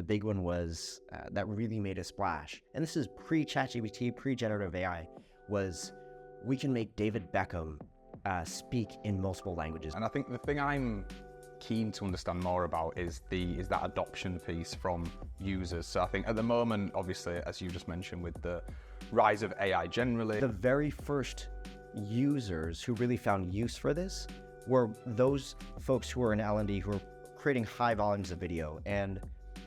big one was that really made a splash. And this is pre-ChatGPT, pre-generative AI, was we can make David Beckham speak in multiple languages. And I think the thing I'm keen to understand more about is that adoption piece from users. So I think at the moment, obviously, as you just mentioned, with the rise of AI generally, the very first users who really found use for this were those folks who were in L&D who were creating high volumes of video, and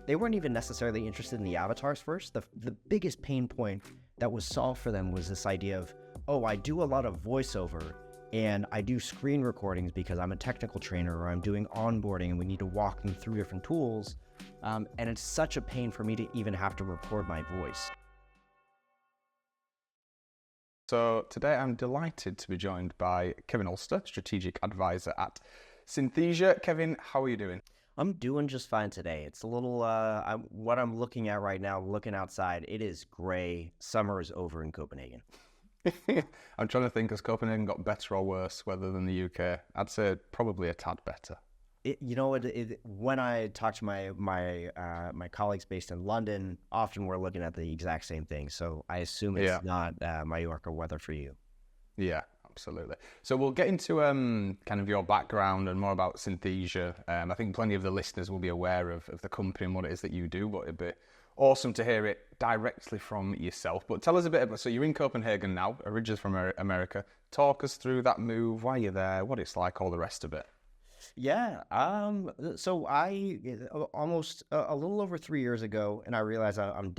they weren't even necessarily interested in the avatars first. The biggest pain point that was solved for them was this idea of, oh, I do a lot of voiceover and I do screen recordings because I'm a technical trainer, or I'm doing onboarding and we need to walk them through different tools. And it's such a pain for me to even have to record my voice. So today I'm delighted to be joined by Kevin Alster, Strategic Advisor at Synthesia. Kevin, how are you doing? I'm doing just fine today. It's a little, what I'm looking at right now, looking outside, it is gray. Summer is over in Copenhagen. I'm trying to think, has Copenhagen got better or worse weather than the UK? I'd say probably a tad better. When I talk to my colleagues based in London, often we're looking at the exact same thing. So I assume it's not Mallorca weather for you. Yeah, absolutely. So we'll get into kind of your background and more about Synthesia. I think plenty of the listeners will be aware of the company and what it is that you do, but it'd be awesome to hear it directly from yourself. But tell us a bit about, so you're in Copenhagen now, originally from America. Talk us through that move, why you're there, what it's like, all the rest of it. Yeah. So I almost a little over 3 years ago, and I realized I'm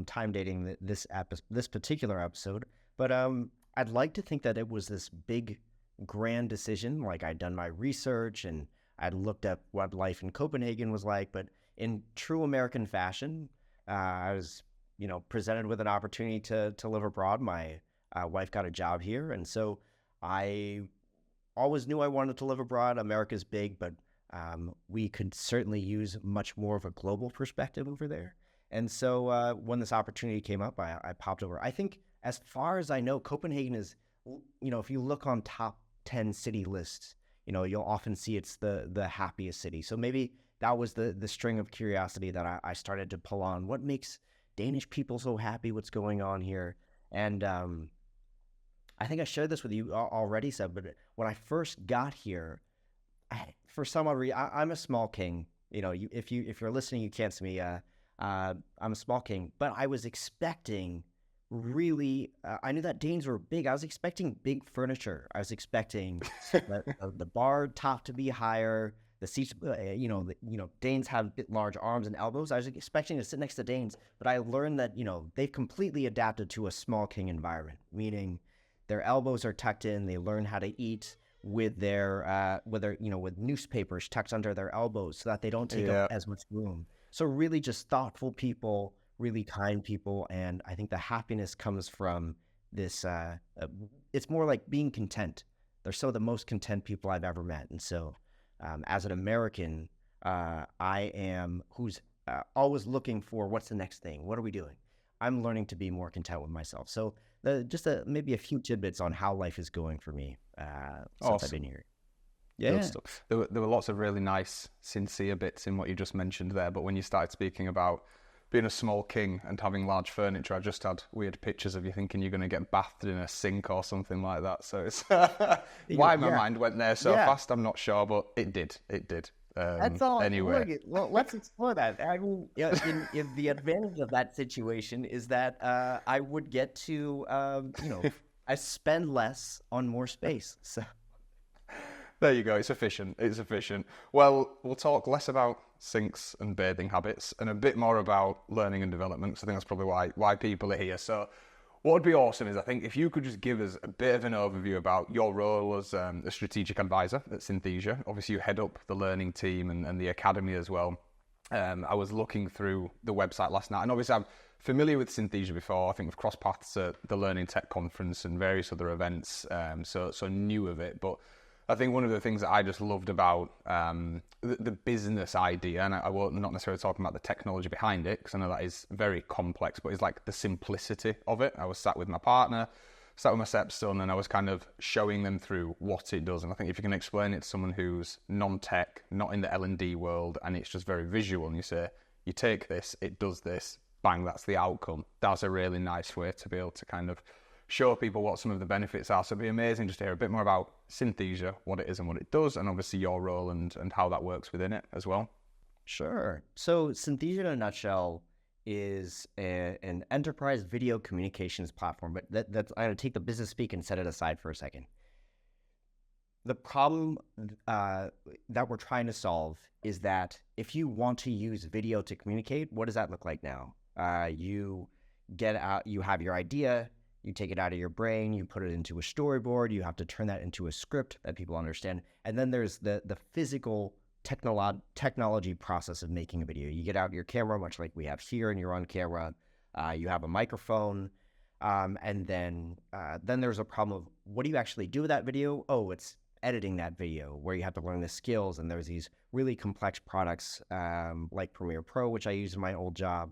time dating this particular episode, but I'd like to think that it was this big, grand decision. Like, I'd done my research and I'd looked up what life in Copenhagen was like, but in true American fashion, I was, presented with an opportunity to live abroad. My wife got a job here, and so I always knew I wanted to live abroad. America's big, but we could certainly use much more of a global perspective over there. And so when this opportunity came up, I popped over. I think, as far as I know, Copenhagen is, if you look on top 10 city lists, you'll often see it's the happiest city. So maybe that was the string of curiosity that I started to pull on. What makes Danish people so happy? What's going on here? And I think I shared this with you already, Seb, but when I first got here, for some odd reason, I'm a small king. If you're listening, you can't see me. I'm a small king, but I was expecting really, I knew that Danes were big. I was expecting big furniture. I was expecting the bar top to be higher. The seats, Danes have large arms and elbows. I was expecting to sit next to Danes, but I learned that, they've completely adapted to a small king environment, meaning their elbows are tucked in. They learn how to eat with with newspapers tucked under their elbows so that they don't take up as much room. So really just thoughtful people, really kind people. And I think the happiness comes from this, it's more like being content. They're some of the most content people I've ever met. And so as an American, I am who's always looking for what's the next thing? What are we doing? I'm learning to be more content with myself. So maybe a few tidbits on how life is going for me since I've been here. Yeah. Good stuff. There were lots of really nice, sincere bits in what you just mentioned there, but when you started speaking about being a small king and having large furniture, I just had weird pictures of you thinking you're going to get bathed in a sink or something like that. So it's why my mind went there so fast, I'm not sure, but it did. That's all. Anyway, well, let's explore that. I mean, in the advantage of that situation is that I would get to, I spend less on more space. So there you go. It's efficient. Well, we'll talk less about sinks and bathing habits and a bit more about learning and development, because I think that's probably why people are here. So what would be awesome is, I think, if you could just give us a bit of an overview about your role as a strategic advisor at Synthesia. Obviously, you head up the learning team and the academy as well. I was looking through the website last night, and obviously I'm familiar with Synthesia before. I think we've crossed paths at the Learning Tech Conference and various other events, so knew of it. But I think one of the things that I just loved about the business idea, and I won't not necessarily talking about the technology behind it, because I know that is very complex, but it's like the simplicity of it. I was sat with my partner, sat with my stepson, and I was kind of showing them through what it does. And I think if you can explain it to someone who's non-tech, not in the L&D world, and it's just very visual, and you say, you take this, it does this, bang, that's the outcome. That's a really nice way to be able to kind of show people what some of the benefits are. So it'd be amazing just to hear a bit more about Synthesia, what it is and what it does, and obviously your role and how that works within it as well. Sure. So Synthesia in a nutshell is an enterprise video communications platform, but that's I'm going to take the business speak and set it aside for a second. The problem that we're trying to solve is that if you want to use video to communicate, what does that look like now? You get out, you have your idea, you take it out of your brain, you put it into a storyboard, you have to turn that into a script that people understand. And then there's the physical technology process of making a video. You get out your camera, much like we have here, and you're on camera. You have a microphone. And then there's a problem of what do you actually do with that video? Oh, it's editing that video, where you have to learn the skills. And there's these really complex products like Premiere Pro, which I use in my old job,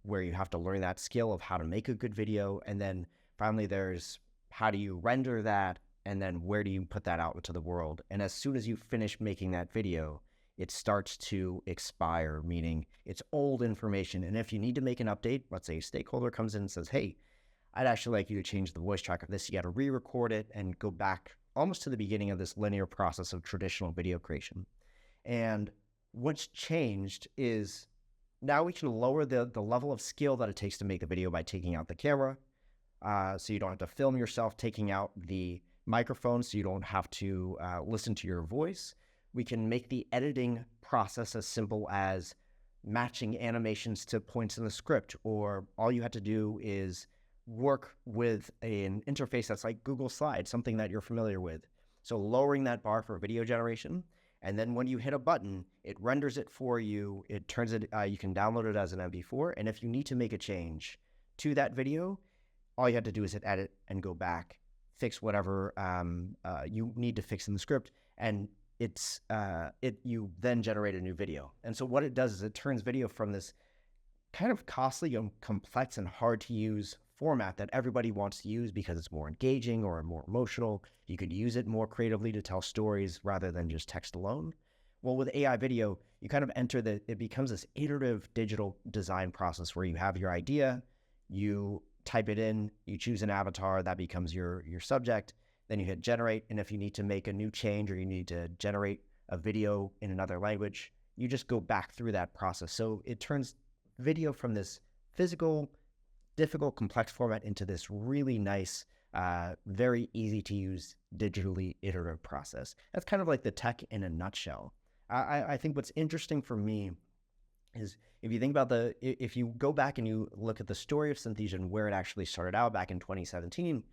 where you have to learn that skill of how to make a good video. And then finally, there's how do you render that? And then where do you put that out into the world? And as soon as you finish making that video, it starts to expire, meaning it's old information. And if you need to make an update, let's say a stakeholder comes in and says, hey, I'd actually like you to change the voice track of this. You got to re-record it and go back almost to the beginning of this linear process of traditional video creation. And what's changed is now we can lower the level of skill that it takes to make a video by taking out the camera. So you don't have to film yourself, taking out the microphone so you don't have to listen to your voice. We can make the editing process as simple as matching animations to points in the script, or all you have to do is work with an interface that's like Google Slides, something that you're familiar with. So lowering that bar for video generation, and then when you hit a button, it renders it for you. It turns it, you can download it as an MP4, and if you need to make a change to that video, all you have to do is hit edit and go back, fix whatever you need to fix in the script, and you then generate a new video. And so what it does is it turns video from this kind of costly and complex and hard to use format that everybody wants to use because it's more engaging or more emotional. You could use it more creatively to tell stories rather than just text alone. Well, with AI video, you kind of enter it becomes this iterative digital design process where you have your idea, you type it in, you choose an avatar, that becomes your subject, then you hit generate, and if you need to make a new change or you need to generate a video in another language, you just go back through that process. So it turns video from this physical, difficult, complex format into this really nice, very easy to use, digitally iterative process. That's kind of like the tech in a nutshell. I think what's interesting for me is if you think about if you go back and you look at the story of Synthesia and where it actually started out back in 2017,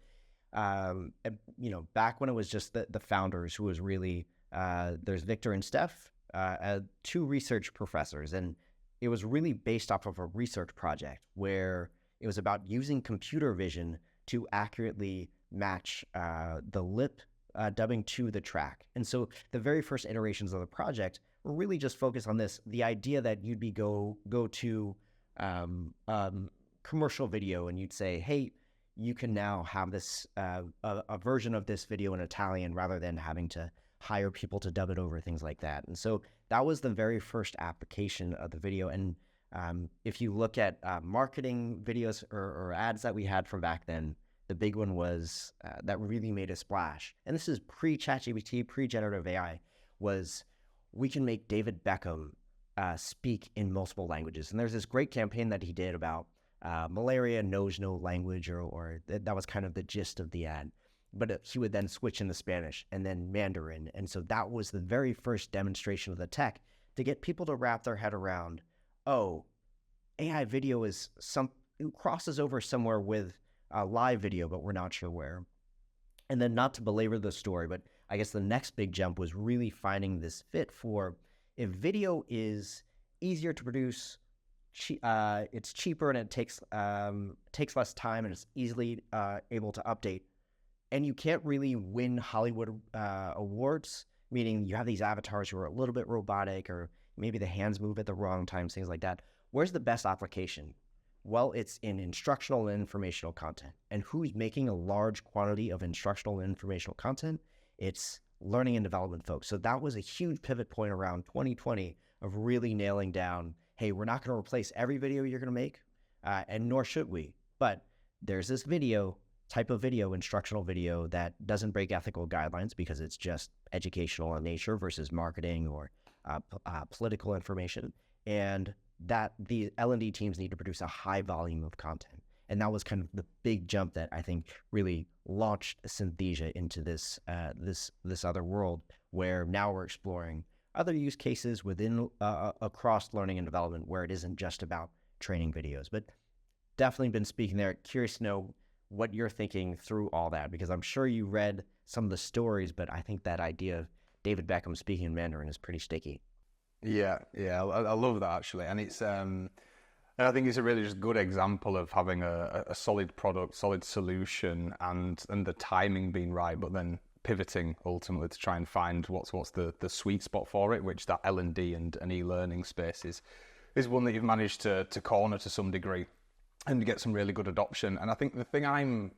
back when it was just the founders who was really, there's Victor and Steph, two research professors, and it was really based off of a research project where it was about using computer vision to accurately match the lip dubbing to the track. And so the very first iterations of the project were really just focused on this, the idea that you'd be go to commercial video and you'd say, hey, you can now have this a version of this video in Italian rather than having to hire people to dub it over, things like that. And so that was the very first application of the video. And if you look at marketing videos or ads that we had from back then, the big one was that really made a splash. And this is pre-ChatGPT, pre-generative AI, was we can make David Beckham speak in multiple languages. And there's this great campaign that he did about malaria knows no language, or that was kind of the gist of the ad. But he would then switch into Spanish and then Mandarin. And so that was the very first demonstration of the tech to get people to wrap their head around, oh, AI video is it crosses over somewhere with live video, but we're not sure where. And then, not to belabor the story, but I guess the next big jump was really finding this fit for if video is easier to produce, it's cheaper and it takes less time and it's easily able to update. And you can't really win Hollywood awards, meaning you have these avatars who are a little bit robotic or maybe the hands move at the wrong times, things like that. Where's the best application? Well, it's in instructional and informational content. And who's making a large quantity of instructional and informational content? It's learning and development folks. So that was a huge pivot point around 2020 of really nailing down, hey, we're not going to replace every video you're going to make, and nor should we. But there's this type of video, instructional video, that doesn't break ethical guidelines because it's just educational in nature versus marketing or political information. And that the L&D teams need to produce a high volume of content. And that was kind of the big jump that I think really launched Synthesia into this other world, where now we're exploring other use cases within across learning and development, where it isn't just about training videos. But definitely been speaking there. Curious to know what you're thinking through all that, because I'm sure you read some of the stories, but I think that idea of David Beckham speaking in Mandarin is pretty sticky. Yeah, I love that actually, and it's and I think it's a really just good example of having a solid product, solid solution, and the timing being right, but then pivoting ultimately to try and find what's the sweet spot for it, which that L&D and e-learning space is one that you've managed to corner to some degree and get some really good adoption. And I think the thing I'm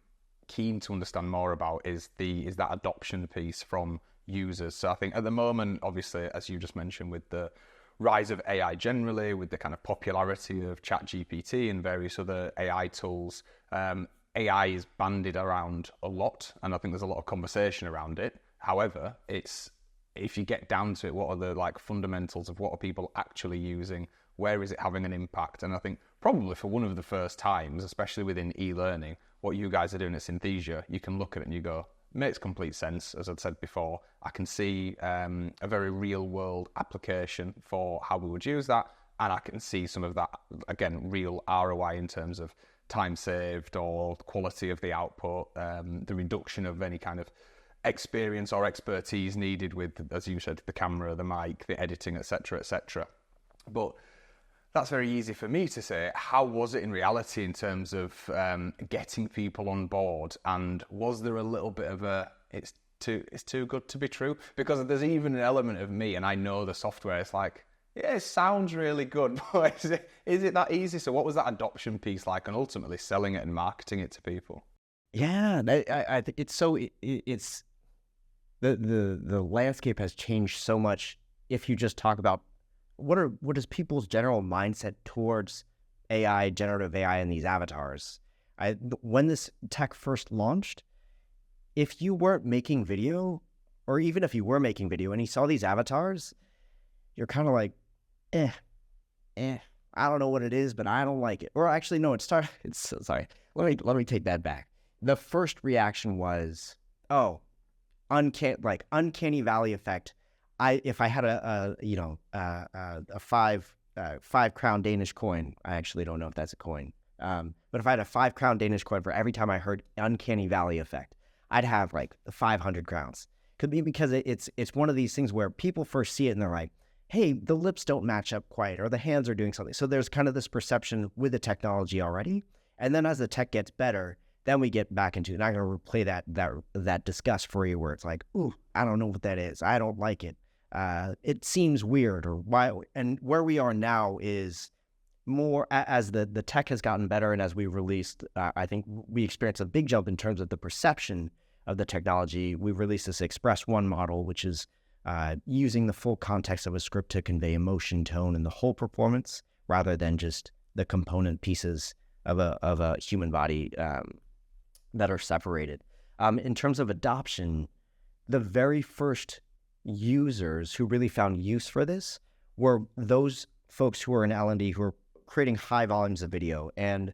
keen to understand more about is that adoption piece from users. So I think at the moment, obviously, as you just mentioned, with the rise of AI generally, with the kind of popularity of ChatGPT and various other AI tools, AI is bandied around a lot, and I think there's a lot of conversation around it. However, if you get down to it, what are the fundamentals of what are people actually using? Where is it having an impact? And I think probably for one of the first times, especially within e-learning, what you guys are doing at Synthesia, you can look at it and you go, makes complete sense. As I'd said before, I can see a very real world application for how we would use that. And I can see some of that, again, real ROI in terms of time saved or quality of the output, the reduction of any kind of experience or expertise needed with, as you said, the camera, the mic, the editing, etc., etc. But that's very easy for me to say. How was it in reality in terms of getting people on board? And was there a little bit of it's too good to be true? Because there's even an element of me, and I know the software, it's like, yeah, it sounds really good, but is it that easy? So what was that adoption piece like, and ultimately selling it and marketing it to people? Yeah, I think it's the landscape has changed so much. If you just talk about what is people's general mindset towards AI, generative AI, and these avatars? When this tech first launched, if you weren't making video, or even if you were making video and you saw these avatars, you're kind of like, I don't know what it is, but I don't like it. Or actually, no, sorry. Let me take that back. The first reaction was, uncanny valley effect. If I had a 5 crown Danish coin, I actually don't know if that's a coin. But if I had a 5 crown Danish coin for every time I heard uncanny valley effect, I'd have 500 crowns. Could be because it's one of these things where people first see it and they're like, hey, the lips don't match up quite, or the hands are doing something. So there's kind of this perception with the technology already. And then as the tech gets better, then we get back into, and I'm going to replay that disgust for you where it's like, ooh, I don't know what that is. I don't like it. It seems weird, or why. And where we are now is more as the tech has gotten better, and as we released, I think we experienced a big jump in terms of the perception of the technology. We've released this Express One model, which is using the full context of a script to convey emotion, tone, and the whole performance, rather than just the component pieces of a human body that are separated. In terms of adoption, the very first users who really found use for this were those folks who were in L&D who were creating high volumes of video, and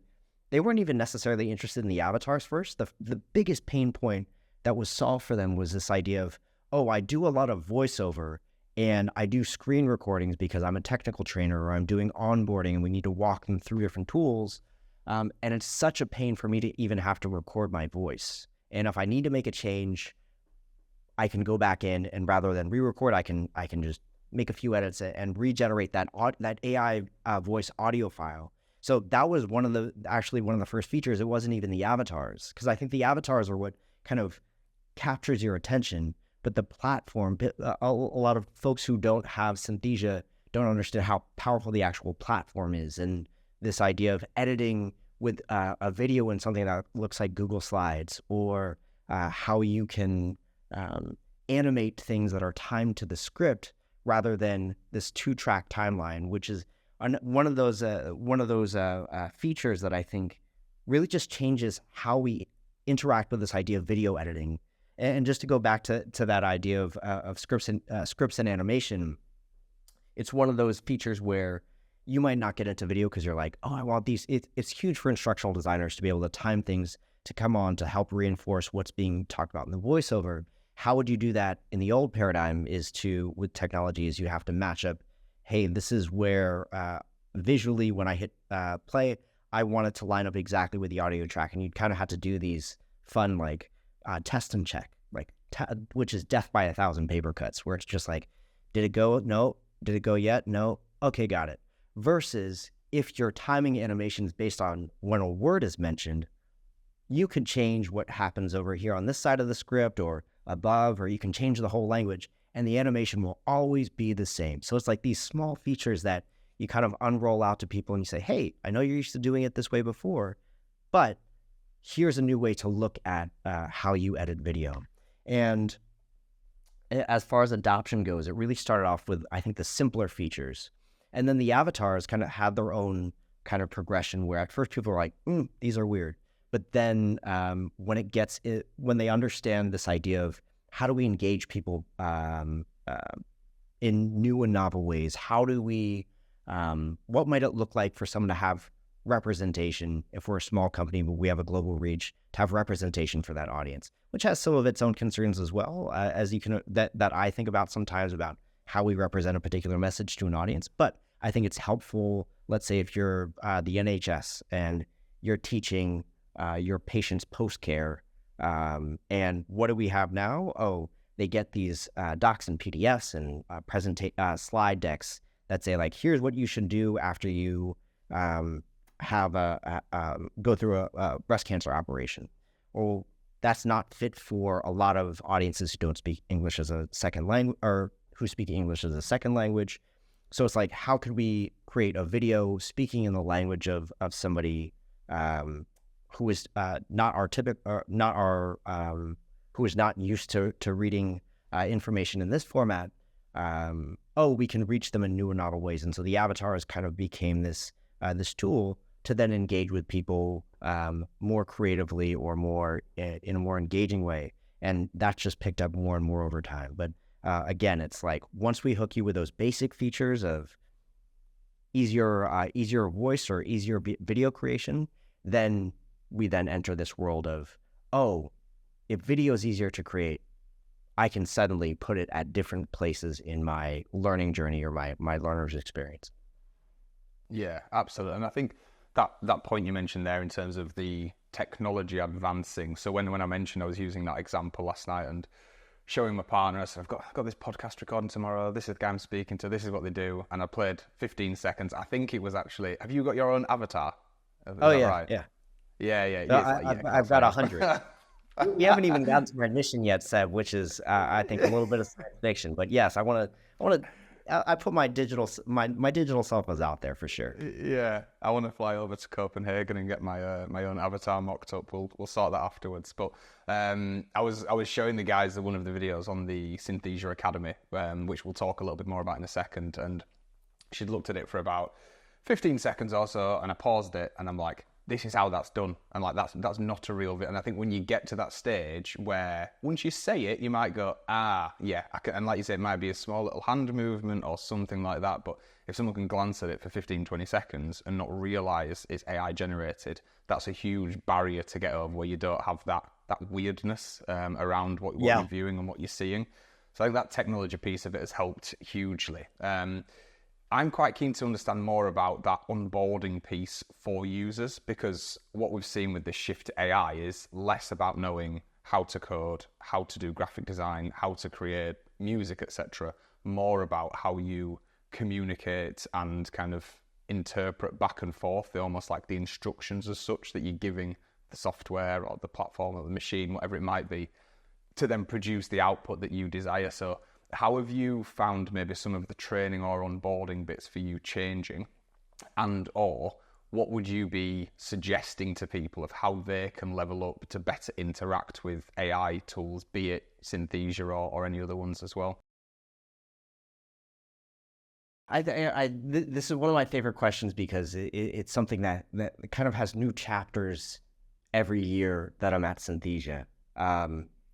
they weren't even necessarily interested in the avatars first. The biggest pain point that was solved for them was this idea of, I do a lot of voiceover and I do screen recordings because I'm a technical trainer, or I'm doing onboarding and we need to walk them through different tools. And it's such a pain for me to even have to record my voice. And if I need to make a change, I can go back in, and rather than re-record, I can just make a few edits and regenerate that AI voice audio file. So that was one of the first features. It wasn't even the avatars, because I think the avatars are what kind of captures your attention. But the platform, a lot of folks who don't have Synthesia don't understand how powerful the actual platform is. And this idea of editing with a video in something that looks like Google Slides, or how you can animate things that are timed to the script rather than this 2-track timeline, which is one of those features that I think really just changes how we interact with this idea of video editing. And just to go back to that idea of scripts and animation, it's one of those features where you might not get into video because you're like, oh, I want these. It's huge for instructional designers to be able to time things to come on to help reinforce what's being talked about in the voiceover. How would you do that in the old paradigm with technology is you have to match up, hey, this is where visually when I hit play, I want it to line up exactly with the audio track. And you'd kind of have to do these fun like test and check, like which is death by 1,000 paper cuts, where it's just like, did it go? No. Did it go yet? No. Okay, got it. Versus if your timing animation is based on when a word is mentioned, you could change what happens over here on this side of the script or above, or you can change the whole language and the animation will always be the same. So it's like these small features that you kind of unroll out to people and you say, hey, I know you're used to doing it this way before, but here's a new way to look at how you edit video. And as far as adoption goes, it really started off with, I think, the simpler features. And then the avatars kind of had their own kind of progression where at first people were like, these are weird. But then when they understand this idea of how do we engage people in new and novel ways, how do we, what might it look like for someone to have representation if we're a small company, but we have a global reach, to have representation for that audience, which has some of its own concerns as well, as you can, that I think about sometimes about how we represent a particular message to an audience. But I think it's helpful, let's say if you're the NHS and you're teaching your patients post-care, and what do we have now? Oh, they get these docs and PDFs and slide decks that say like, here's what you should do after you have go through a breast cancer operation. Well, that's not fit for a lot of audiences who don't speak English as a second language, or who speak English as a second language. So it's like, how could we create a video speaking in the language of somebody who is not our typical, who is not used to reading information in this format? We can reach them in new and novel ways. And so the avatars kind of became this tool to then engage with people more creatively or more in a more engaging way. And that's just picked up more and more over time. But again, it's like once we hook you with those basic features of easier voice or easier video creation, then we then enter this world of, if video is easier to create, I can suddenly put it at different places in my learning journey or my learner's experience. Yeah, absolutely. And I think that point you mentioned there in terms of the technology advancing. So when I mentioned I was using that example last night and showing my partner, I said, I've got this podcast recording tomorrow. This is the guy I'm speaking to. This is what they do. And I played 15 seconds. I think it was actually, have you got your own avatar? Is that right? Yeah. Yeah. No, I've got 100. We haven't even gotten to our mission yet, Seb, which is, I think, a little bit of science fiction. But yes, I put my digital self as out there for sure. Yeah, I want to fly over to Copenhagen and get my own avatar mocked up. We'll sort that afterwards. But I was showing the guys one of the videos on the Synthesia Academy, which we'll talk a little bit more about in a second. And she'd looked at it for about 15 seconds or so, and I paused it, and I'm like, this is how that's done. And like, that's not a real video. And I think when you get to that stage where once you say it, you might go, yeah. And like you say, it might be a small little hand movement or something like that. But if someone can glance at it for 15, 20 seconds and not realize it's AI generated, that's a huge barrier to get over, where you don't have that weirdness around what you're viewing and what you're seeing. So I think that technology piece of it has helped hugely. I'm quite keen to understand more about that onboarding piece for users, because what we've seen with this shift to AI is less about knowing how to code, how to do graphic design, how to create music, etc. More about how you communicate and kind of interpret back and forth, almost like the instructions as such that you're giving the software or the platform or the machine, whatever it might be, to then produce the output that you desire. So how have you found maybe some of the training or onboarding bits for you changing? And or what would you be suggesting to people of how they can level up to better interact with AI tools, be it Synthesia or any other ones as well? This is one of my favorite questions because it's something that kind of has new chapters every year that I'm at Synthesia.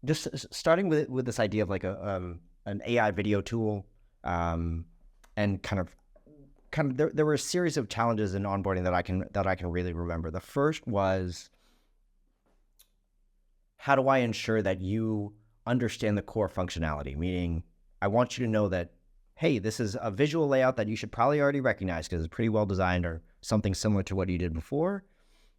Just starting with this idea of like an AI video tool, and kind of there were a series of challenges in onboarding that I can really remember. The first was, how do I ensure that you understand the core functionality? Meaning, I want you to know that, hey, this is a visual layout that you should probably already recognize because it's pretty well designed or something similar to what you did before.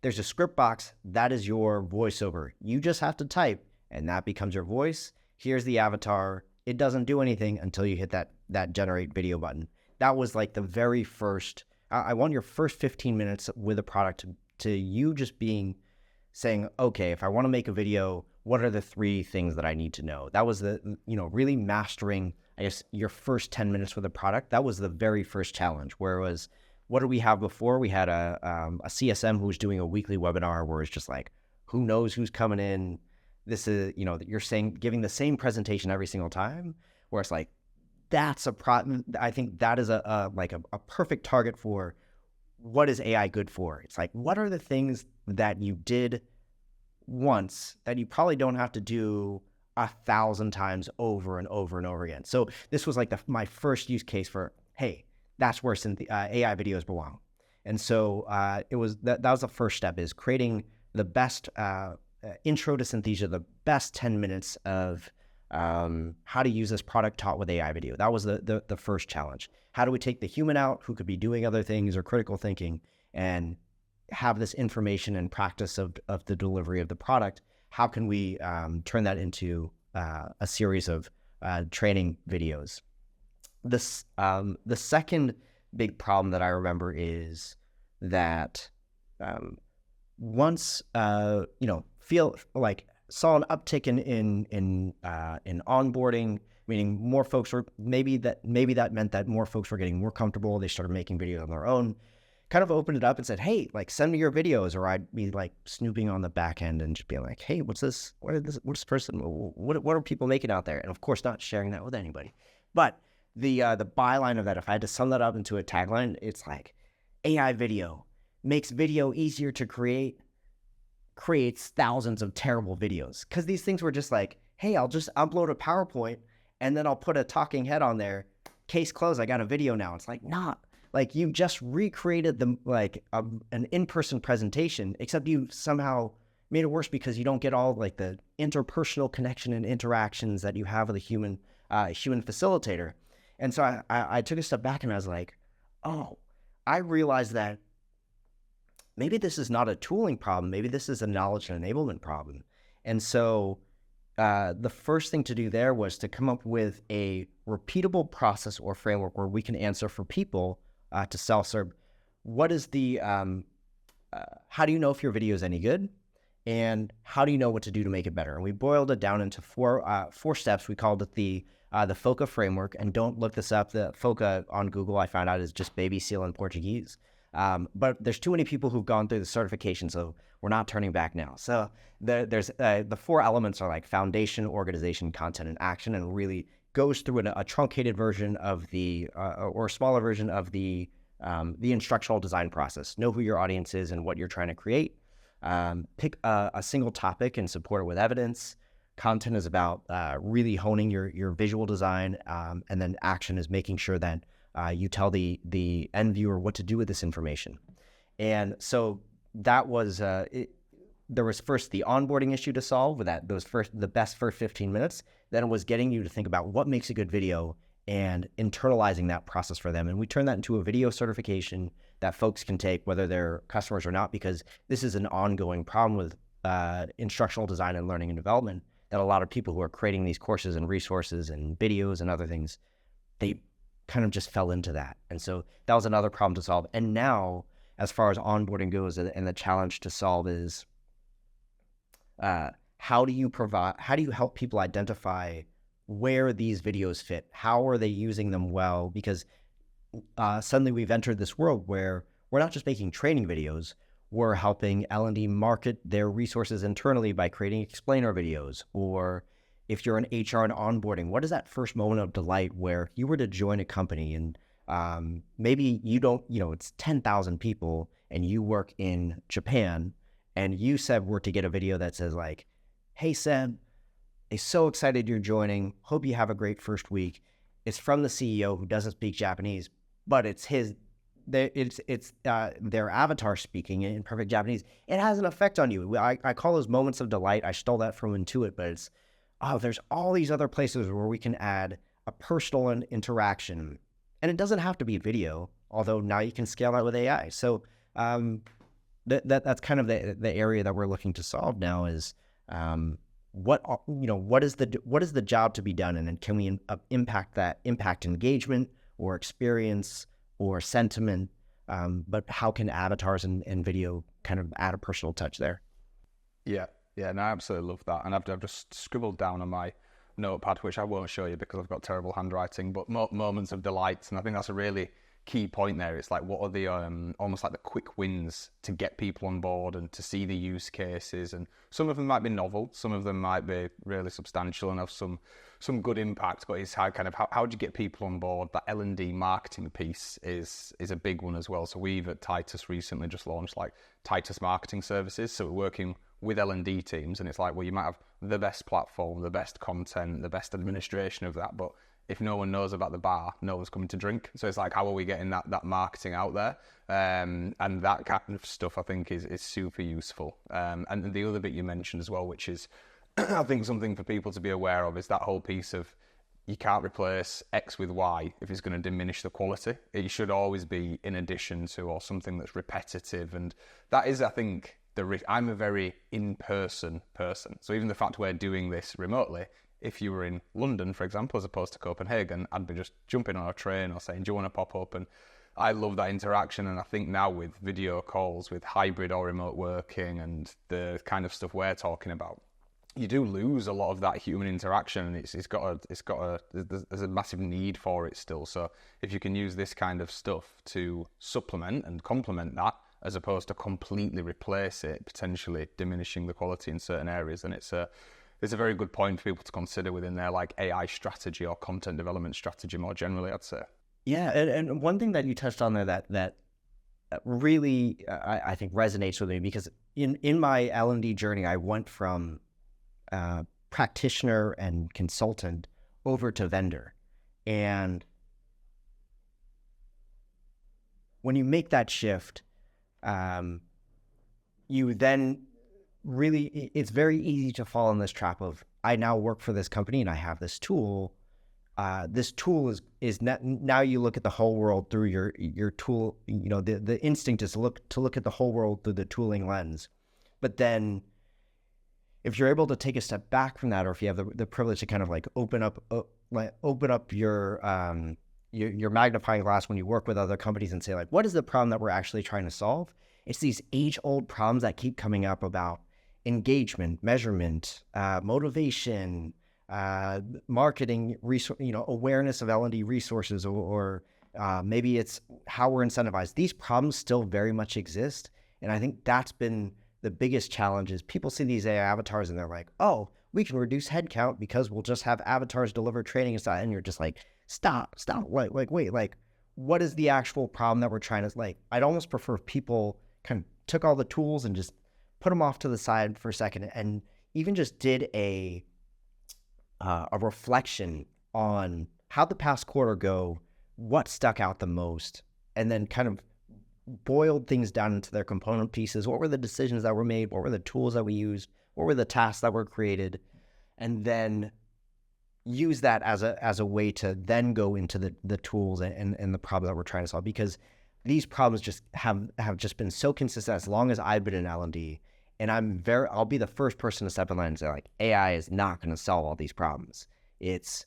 There's a script box. That is your voiceover. You just have to type, and that becomes your voice. Here's the avatar. It doesn't do anything until you hit that generate video button. That was like the very first. I want your first 15 minutes with a product to you just saying, okay, if I want to make a video, what are the 3 things that I need to know? That was really mastering, I guess, your first 10 minutes with a product. That was the very first challenge, where it was, what did we have before? We had a CSM who was doing a weekly webinar where it's just like, who knows who's coming in? This is, you're giving the same presentation every single time, where it's like, that's I think that is a perfect target for what is AI good for. It's like, what are the things that you did once that you probably don't have to do 1,000 times over and over and over again? So this was like my first use case for, hey, that's where AI videos belong. And so it was that was the first step, is creating the best intro to Synthesia, the best 10 minutes of how to use this product taught with AI video. That was the first challenge. How do we take the human out, who could be doing other things or critical thinking, and have this information and practice of the delivery of the product? How can we turn that into a series of training videos? The second big problem that I remember is that once saw an uptick in onboarding, meaning more folks were, maybe that meant that more folks were getting more comfortable. They started making videos on their own. Kind of opened it up and said, hey, like, send me your videos. Or I'd be like snooping on the back end and just being like, hey, what's this? What's this person? What are people making out there? And of course, not sharing that with anybody. But the byline of that, if I had to sum that up into a tagline, it's like, AI video makes video easier to create, creates thousands of terrible videos. Because these things were just like, hey, I'll just upload a PowerPoint and then I'll put a talking head on there. Case closed. I got a video now. It's like, not. Like, you just recreated an in-person presentation, except you somehow made it worse because you don't get all like the interpersonal connection and interactions that you have with a human facilitator. And so I took a step back and I was like, oh, I realized that maybe this is not a tooling problem. Maybe this is a knowledge and enablement problem. And so the first thing to do there was to come up with a repeatable process or framework where we can answer for people to self-serve. What is how do you know if your video is any good? And how do you know what to do to make it better? And we boiled it down into four steps. We called it the FOCA framework. And don't look this up. The FOCA on Google, I found out, is just baby seal in Portuguese. But there's too many people who've gone through the certification, so we're not turning back now. So there's the 4 elements are like foundation, organization, content, and action, and really goes through a truncated version of or smaller version of the instructional design process. Know who your audience is and what you're trying to create. Pick a single topic and support it with evidence. Content is about really honing your visual design, and then action is making sure that you tell the end viewer what to do with this information. And so that was there was first the onboarding issue to solve with the best first 15 minutes. Then it was getting you to think about what makes a good video and internalizing that process for them. And we turned that into a video certification that folks can take, whether they're customers or not, because this is an ongoing problem with instructional design and learning and development, that a lot of people who are creating these courses and resources and videos and other things, they kind of just fell into that. And so that was another problem to solve. And now, as far as onboarding goes, and the challenge to solve is, how do you help people identify where these videos fit? How are they using them well? Because suddenly we've entered this world where we're not just making training videos, we're helping L&D market their resources internally by creating explainer videos. Or if you're an HR and onboarding, what is that first moment of delight where you were to join a company and Maybe you don't, it's 10,000 people and you work in Japan, and you, Seb, were to get a video that says like, hey, Seb, I'm so excited you're joining. Hope you have a great first week. It's from the CEO who doesn't speak Japanese, but it's their avatar speaking in perfect Japanese. It has an effect on you. I call those moments of delight. I stole that from Intuit, but it's, there's all these other places where we can add a personal interaction. And it doesn't have to be video, although now you can scale that with AI. So that's kind of the area that we're looking to solve now is what is the job to be done, and then can we impact engagement or experience or sentiment, but how can avatars and video kind of add a personal touch there? Yeah, no, I absolutely love that. And I've just scribbled down on my notepad, which I won't show you because I've got terrible handwriting, but moments of delight. And I think that's a really key point there. It's like, what are the almost like the quick wins to get people on board and to see the use cases? And some of them might be novel, some of them might be really substantial and have some good impact, but it's how do you get people on board? That L&D marketing piece is a big one as well. So we've at Titus recently just launched like Titus marketing services. So we're working with L&D teams, and it's like, well, you might have the best platform, the best content, the best administration of that, but if no one knows about the bar, no one's coming to drink. So it's like, how are we getting that marketing out there? And that kind of stuff I think is super useful. And the other bit you mentioned as well, which is I think something for people to be aware of, is that whole piece of you can't replace X with Y if it's going to diminish the quality. It should always be in addition to, or something that's repetitive. And that is, I think, I'm a very in-person person. So even the fact we're doing this remotely, if you were in London, for example, as opposed to Copenhagen, I'd be just jumping on a train or saying, do you want to pop up? And I love that interaction. And I think now with video calls, with hybrid or remote working and the kind of stuff we're talking about, you do lose a lot of that human interaction, and there's a massive need for it still. So if you can use this kind of stuff to supplement and complement that, as opposed to completely replace it, potentially diminishing the quality in certain areas, then it's a very good point for people to consider within their like AI strategy or content development strategy more generally, I'd say. Yeah, and one thing that you touched on there that really I think resonates with me, because in my L&D journey, I went from practitioner and consultant over to vendor. And when you make that shift, you then really, it's very easy to fall in this trap of, I now work for this company and I have this tool. This tool is not, now you look at the whole world through your tool. The instinct is to look at the whole world through the tooling lens. But then if you're able to take a step back from that, or if you have the privilege to kind of like open up your magnifying glass when you work with other companies and say, like, what is the problem that we're actually trying to solve? It's these age-old problems that keep coming up about engagement, measurement, motivation, marketing, awareness of L&D resources, or maybe it's how we're incentivized. These problems still very much exist. And I think that's been the biggest challenge. Is people see these AI avatars and they're like, oh, we can reduce headcount because we'll just have avatars deliver training and stuff. And you're just like, stop, wait, what is the actual problem that we're trying to, like, I'd almost prefer people kind of took all the tools and just put them off to the side for a second and even just did a reflection on how the past quarter go, what stuck out the most, and then kind of boiled things down into their component pieces. What were the decisions that were made? What were the tools that we used? What were the tasks that were created? And then use that as a way to then go into the tools and the problem that we're trying to solve, because these problems just have just been so consistent as long as I've been in L&D. And I'll be the first person to step in line and say, like, AI is not going to solve all these problems. It's,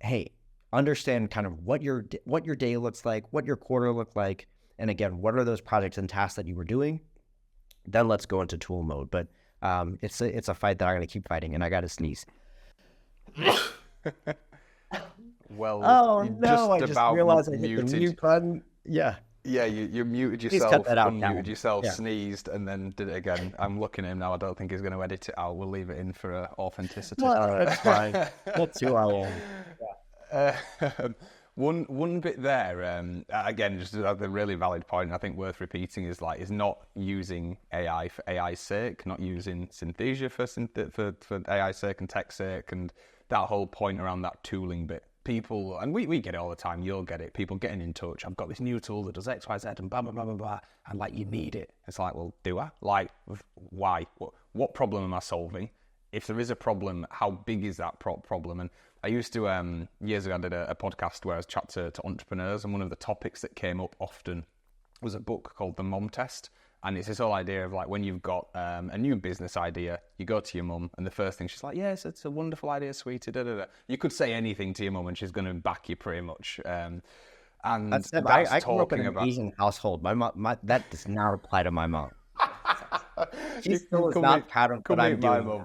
hey, understand kind of what your day looks like, what your quarter looked like, and again, what are those projects and tasks that you were doing? Then let's go into tool mode. But it's a fight that I'm going to keep fighting, and I got to sneeze. Well, oh no! I just realized I hit the mute button. Yeah. Yeah, you muted yourself, unmuted yourself, sneezed, and then did it again. I'm looking at him now. I don't think he's going to edit it out. We'll leave it in for authenticity. Well, that's fine. That's who I am. Yeah. One bit there, again, just a really valid point, I think worth repeating, is not using AI for AI's sake, not using Synthesia for AI's sake and tech's sake, and that whole point around that tooling bit. People, and we get it all the time, you'll get it, people getting in touch, I've got this new tool that does X, Y, Z, and blah, blah, blah, blah, blah, and you need it. It's well, do I? Why? What problem am I solving? If there is a problem, how big is that problem? And I used to, years ago, I did a podcast where I was chatting to entrepreneurs, and one of the topics that came up often was a book called The Mom Test. And it's this whole idea of when you've got a new business idea, you go to your mum, and the first thing she's like, yes, it's a wonderful idea, sweetie, da, da, da. You could say anything to your mum and she's going to back you pretty much. And that's I grew up in an Asian household. My mom, that does not apply to my mom. She still is not proud of what I'm doing.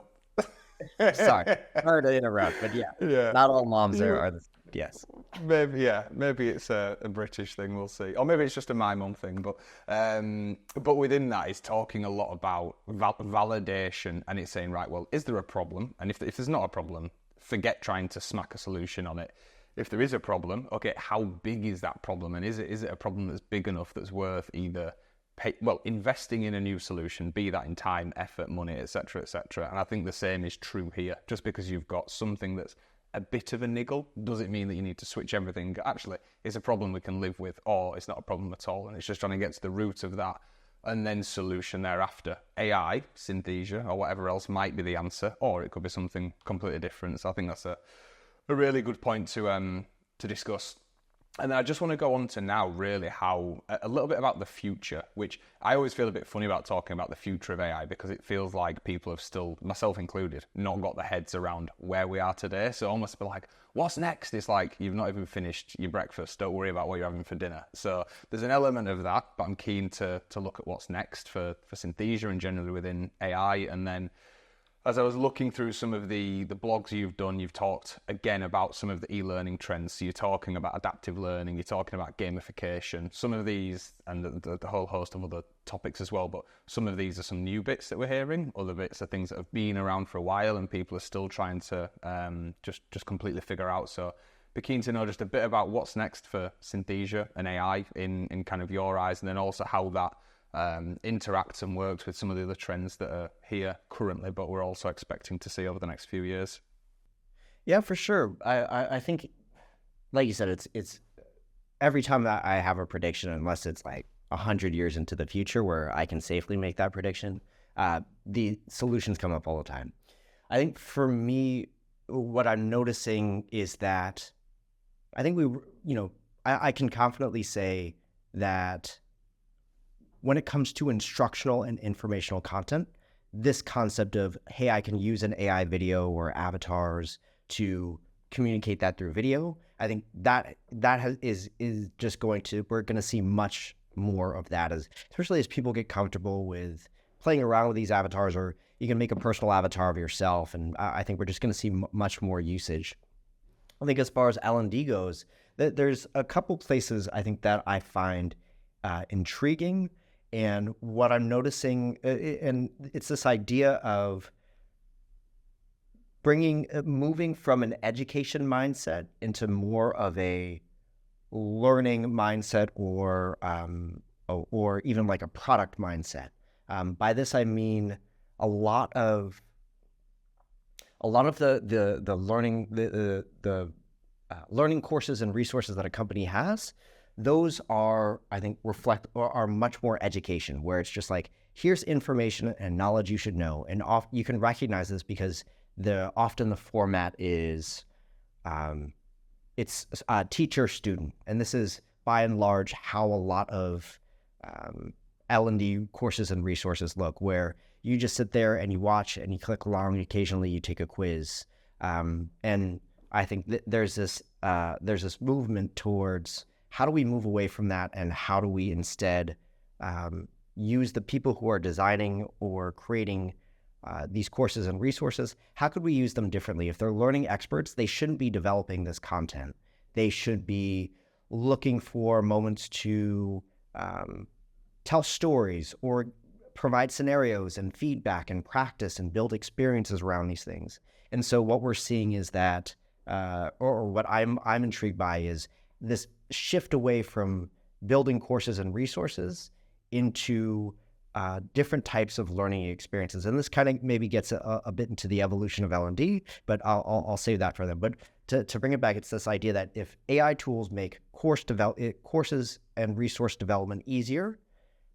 Sorry to interrupt, but yeah, not all moms are the yes. Maybe it's a British thing. We'll see, or maybe it's just a my mum thing. But within that, it's talking a lot about validation, and it's saying, right, well, is there a problem? And if there's not a problem, forget trying to smack a solution on it. If there is a problem, okay, how big is that problem, and is it a problem that's big enough that's worth either investing in a new solution, be that in time, effort, money, etc., etc. And I think the same is true here. Just because you've got something that's a bit of a niggle, does it mean that you need to switch everything? Actually, it's a problem we can live with, or it's not a problem at all, and it's just trying to get to the root of that, and then solution thereafter. AI, Synthesia, or whatever else might be the answer, or it could be something completely different. So I think that's a really good point to discuss. And then I just want to go on to now really how, a little bit about the future, which I always feel a bit funny about talking about the future of AI, because it feels like people have still, myself included, not got their heads around where we are today. So almost be what's next? It's you've not even finished your breakfast. Don't worry about what you're having for dinner. So there's an element of that, but I'm keen to look at what's next for Synthesia and generally within AI. And then as I was looking through some of the blogs you've done, you've talked again about some of the e-learning trends. So you're talking about adaptive learning, you're talking about gamification, some of these, and the whole host of other topics as well. But some of these are some new bits that we're hearing. Other bits are things that have been around for a while and people are still trying to just completely figure out. So be keen to know just a bit about what's next for Synthesia and AI in kind of your eyes, and then also how that interacts and works with some of the other trends that are here currently, but we're also expecting to see over the next few years. Yeah, for sure. I think, like you said, it's every time that I have a prediction, unless it's 100 years into the future where I can safely make that prediction, the solutions come up all the time. I think for me, what I'm noticing is that I think I can confidently say that when it comes to instructional and informational content, this concept of, hey, I can use an AI video or avatars to communicate that through video, I think is just we're going to see much more of that, especially as people get comfortable with playing around with these avatars, or you can make a personal avatar of yourself. And I think we're just going to see much more usage. I think as far as L&D goes, there's a couple places I think that I find intriguing. And what I'm noticing, and it's this idea of moving from an education mindset into more of a learning mindset, or even a product mindset. By this I mean a lot of the learning learning courses and resources that a company has. Those are, I think, are much more education, where it's just here's information and knowledge you should know. And you can recognize this because often the format is, it's teacher-student. And this is, by and large, how a lot of L&D courses and resources look, where you just sit there and you watch and you click along, and occasionally you take a quiz. And I think there's this movement towards, how do we move away from that, and how do we instead use the people who are designing or creating these courses and resources? How could we use them differently? If they're learning experts, they shouldn't be developing this content. They should be looking for moments to tell stories or provide scenarios and feedback and practice and build experiences around these things. And so what we're seeing is that, or what I'm intrigued by, is this shift away from building courses and resources into different types of learning experiences. And this kind of maybe gets a bit into the evolution of L&D, but I'll save that for them. But to bring it back, it's this idea that if AI tools make courses and resource development easier,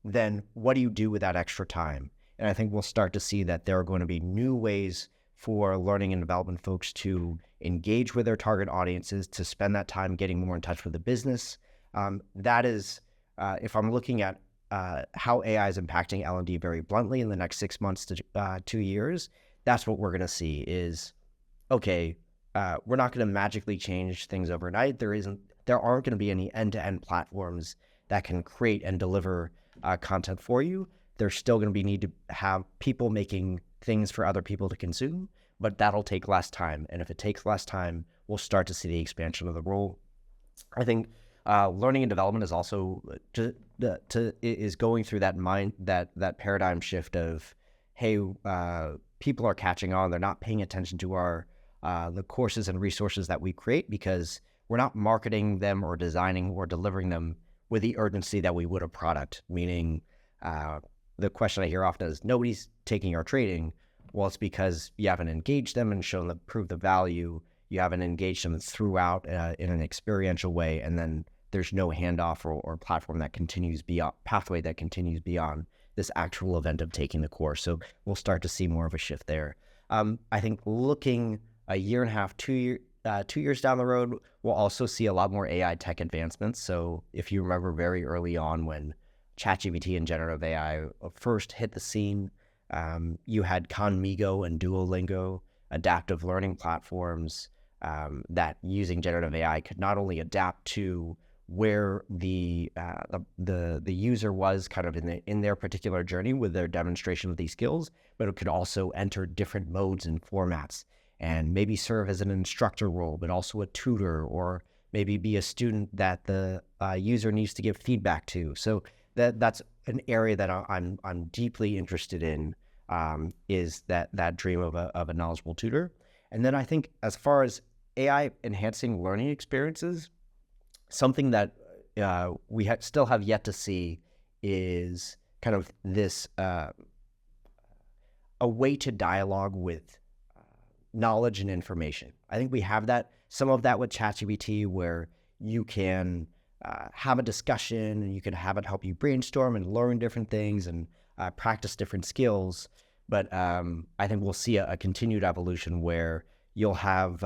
then what do you do with that extra time? And I think we'll start to see that there are going to be new ways for learning and development folks to engage with their target audiences, to spend that time getting more in touch with the business. That is, if I'm looking at how AI is impacting L&D very bluntly in the next 6 months to 2 years, that's what we're going to see is, okay, we're not going to magically change things overnight. There aren't going to be any end-to-end platforms that can create and deliver content for you. There's still going to be need to have people making things for other people to consume, but that'll take less time. And if it takes less time, we'll start to see the expansion of the role. I think learning and development is also is going through that paradigm shift of, hey, people are catching on. They're not paying attention to the courses and resources that we create because we're not marketing them or designing or delivering them with the urgency that we would a product. Meaning, the question I hear often is, nobody's taking our training. Well, it's because you haven't engaged them and shown them, proved the value. You haven't engaged them throughout in an experiential way, and then there's no handoff or platform that continues beyond, pathway that continues beyond this actual event of taking the course. So we'll start to see more of a shift there. I think looking a year and a half, 2 years down the road, we'll also see a lot more AI tech advancements. So if you remember very early on when ChatGPT and generative AI first hit the scene, you had Conmigo and Duolingo, adaptive learning platforms that using generative AI could not only adapt to where the user was kind of in their particular journey with their demonstration of these skills, but it could also enter different modes and formats and maybe serve as an instructor role, but also a tutor, or maybe be a student that the user needs to give feedback to. So that's an area that I'm deeply interested in, is that dream of a knowledgeable tutor. And then I think as far as AI enhancing learning experiences, something that we still have yet to see is kind of this a way to dialogue with knowledge and information. I think we have some of that with ChatGPT, where you can have a discussion and you can have it help you brainstorm and learn different things and practice different skills. But I think we'll see a continued evolution where you'll have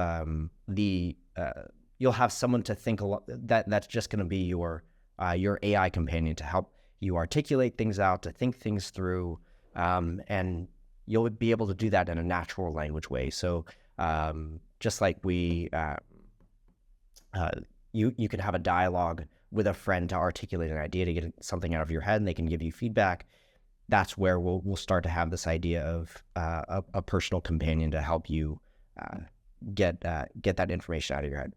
you'll have someone to think a lot, that's just going to be your AI companion to help you articulate things out, to think things through, and you'll be able to do that in a natural language way. So just like you can have a dialogue with a friend to articulate an idea, to get something out of your head, and they can give you feedback. That's where we'll start to have this idea of a personal companion to help you get that information out of your head.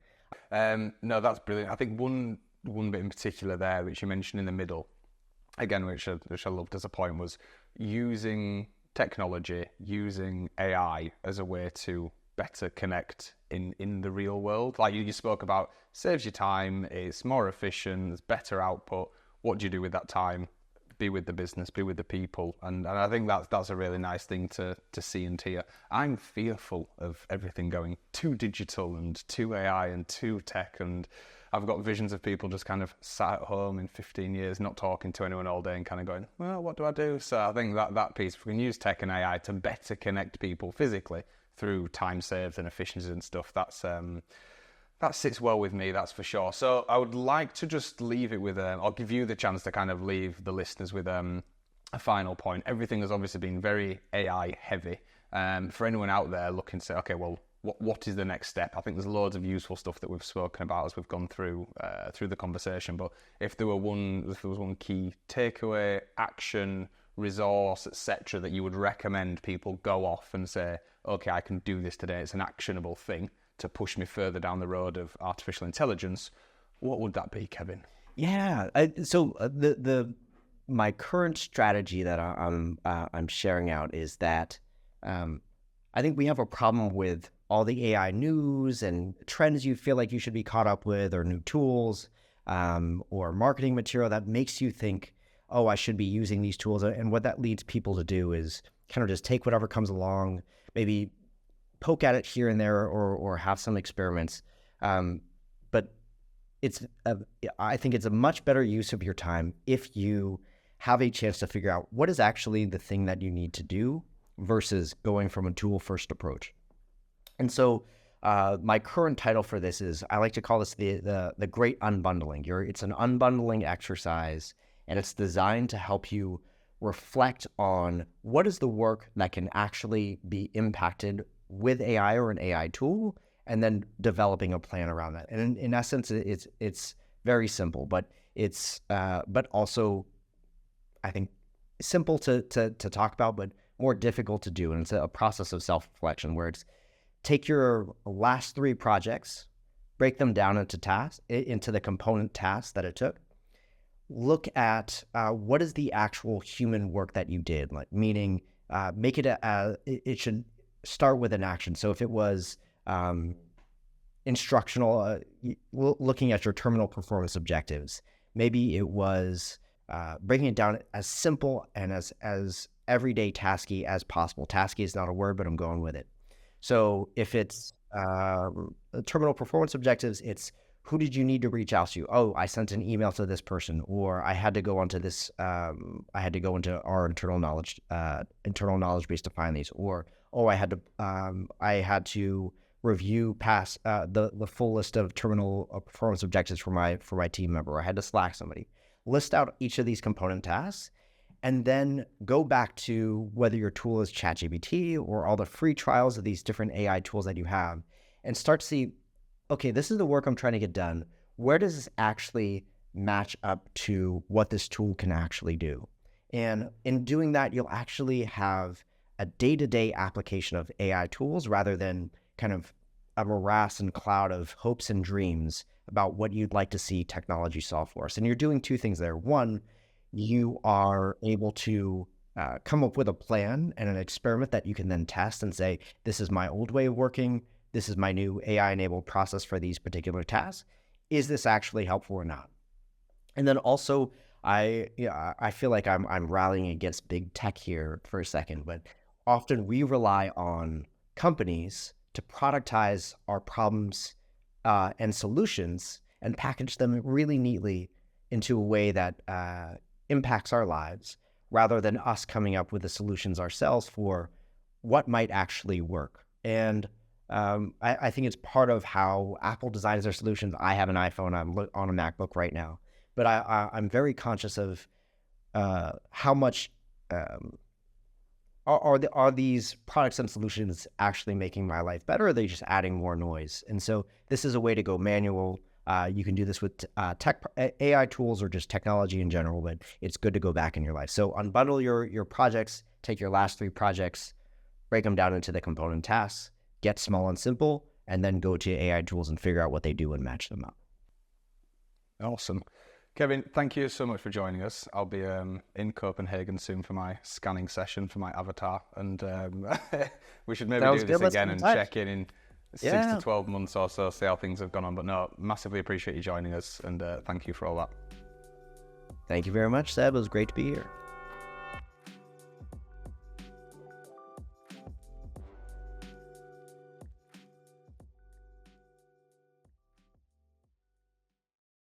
No, that's brilliant. I think one bit in particular there, which you mentioned in the middle, again, which I loved as a point, was using technology, using AI as a way to better connect in the real world. Like you spoke about, saves you time, it's more efficient, there's better output. What do you do with that time? Be with the business, be with the people, and I think that's a really nice thing to see and hear. I'm fearful of everything going too digital and too AI and too tech, and I've got visions of people just kind of sat at home in 15 years, not talking to anyone all day and kind of going, well, what do I do? So I think that piece, if we can use tech and AI to better connect people physically through time saved and efficiency and stuff, that sits well with me, that's for sure. So I would like to just leave it with, I'll give you the chance to kind of leave the listeners with a final point. Everything has obviously been very AI heavy. For anyone out there looking to say, okay, well, what is the next step? I think there's loads of useful stuff that we've spoken about as we've gone through the conversation. But if there was one key takeaway, action, resource, etc., that you would recommend people go off and say, okay, I can do this today, it's an actionable thing to push me further down the road of artificial intelligence, what would that be, Kevin? Yeah. So my current strategy that I'm sharing out is that I think we have a problem with all the AI news and trends you feel like you should be caught up with, or new tools, or marketing material that makes you think, oh, I should be using these tools. And what that leads people to do is kind of just take whatever comes along, maybe poke at it here and there, or have some experiments. But I think it's a much better use of your time if you have a chance to figure out what is actually the thing that you need to do versus going from a tool first approach. And so my current title for this is, I like to call this the great unbundling. It's an unbundling exercise, and it's designed to help you reflect on what is the work that can actually be impacted with AI or an AI tool, and then developing a plan around that. And in essence, it's very simple, but it's but also, I think, simple to talk about, but more difficult to do. And it's a process of self-reflection where it's take your last 3 projects, break them down into tasks, into the component tasks that it took. Look at what is the actual human work that you did, like meaning make it it should start with an action. So if it was instructional, looking at your terminal performance objectives, maybe it was breaking it down as simple and as everyday tasky as possible. Tasky is not a word, but I'm going with it. So if it's terminal performance objectives, it's who did you need to reach out to? Oh, I sent an email to this person, or I had to go onto this. I had to go into our internal knowledge base to find these, or I had to review past the full list of terminal performance objectives for my team member. Or I had to Slack somebody. List out each of these component tasks, and then go back to whether your tool is ChatGPT or all the free trials of these different AI tools that you have, and start to see, okay, this is the work I'm trying to get done. Where does this actually match up to what this tool can actually do? And in doing that, you'll actually have a day-to-day application of AI tools rather than kind of a morass and cloud of hopes and dreams about what you'd like to see technology solve for us. And you're doing 2 things there. One, you are able to come up with a plan and an experiment that you can then test and say, this is my old way of working. This is my new AI-enabled process for these particular tasks. Is this actually helpful or not? And then also, I feel like I'm rallying against big tech here for a second, but often we rely on companies to productize our problems and solutions and package them really neatly into a way that impacts our lives, rather than us coming up with the solutions ourselves for what might actually work. And I think it's part of how Apple designs their solutions. I have an iPhone. I'm on a MacBook right now, but I'm very conscious of how much are these products and solutions actually making my life better, or are they just adding more noise? And so this is a way to go manual. You can do this with AI tools or just technology in general, but it's good to go back in your life. So unbundle your projects, take your last 3 projects, break them down into the component tasks, get small and simple, and then go to AI tools and figure out what they do and match them up. Awesome. Kevin, thank you so much for joining us. I'll be in Copenhagen soon for my scanning session for my avatar, and we should maybe do this again and check in 6 to 12 months or so, see how things have gone on. But no, massively appreciate you joining us, and thank you for all that. Thank you very much, Seb. It was great to be here.